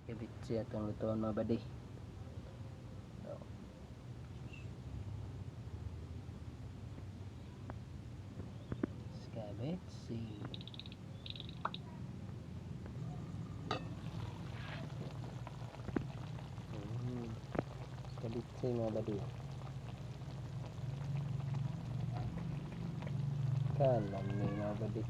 Kabitsi atong lutuan mga badi. Kabitsi. Kabitsi mga badi. Kalam ni mga badi.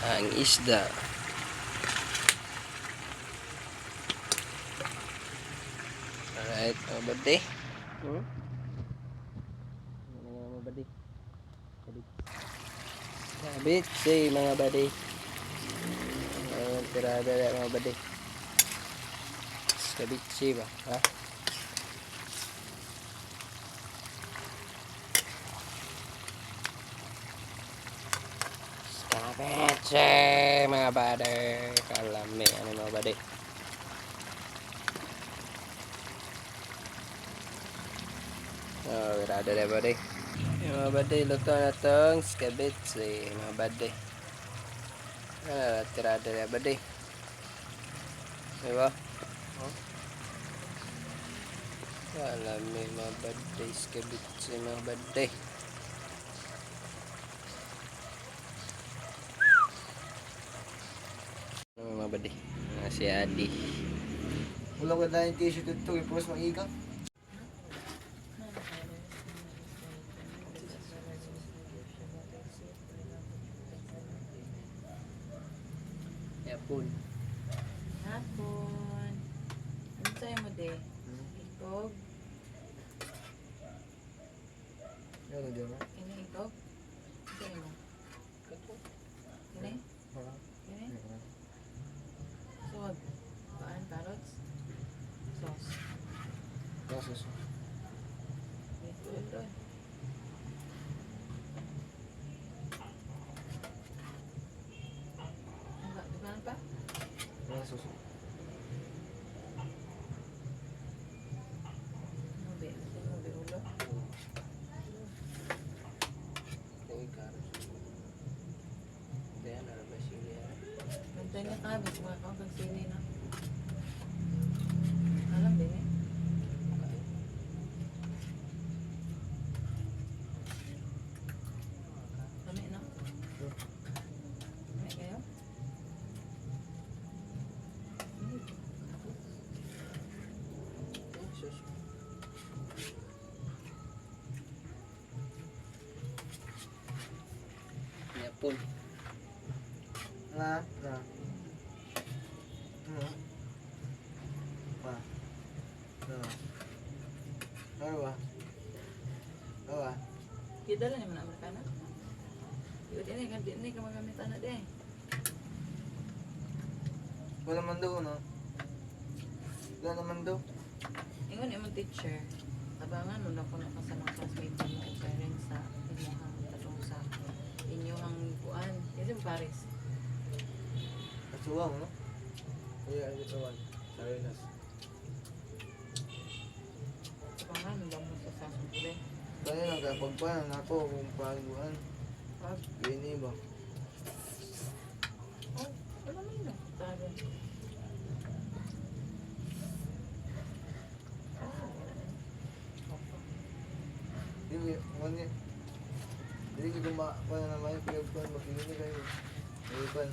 Ang isda. Alright, mga badi. Mga badi. Kabitsi mga badi. Ayan, tirada mga badi. Kabitsi ba? Ha? Kabitsi mga badi. Kalami ano mga badi. Oh, tirada na badi. Mga badi, luto na itong kabitsi mga badi. Tirada na badi. Diba? Oh. Kalami mga badi. Kabitsi mga badi. Mga badi, si Adi. Wala ko na yung t-shirt ito, ipos mag-igang. Yapon. Hapon. Ano sa'yo mo, de? Ikog? Ano dyan mo? Ini ikog? Ano sa'yo mo? Ini? Ini? Sod. Paan, carrots? Sauce. Kasos. Ito. Dugaan pa? Kasos. Mobe. Mobe ulo. Bantay niya kabis. Mga kang pagsili na. Alam din eh. Kami na. Kami kayo? Yapon. Na. Pa. Ano ba? Kidala naman ang Amerikana. Yun din ka magamit anak din. Wala naman daw, no? Wala naman daw. Ingon imong teacher. Tabangan mo na ko na sa mga classmates mo o parents sa inyong tatong sa inyong kuan. Kasi Paris. Kasuwang, no? Kaya ang gitawan. Sarinas. Tabangan mo lang mo sa sasong Kaya nagkapagpanan ako kung paguan. Gini ba? Oh, wala mo yun. Tago. Hindi ko kumakuha na naman yung pinagkuhan. Magiging kayo. Ayupan.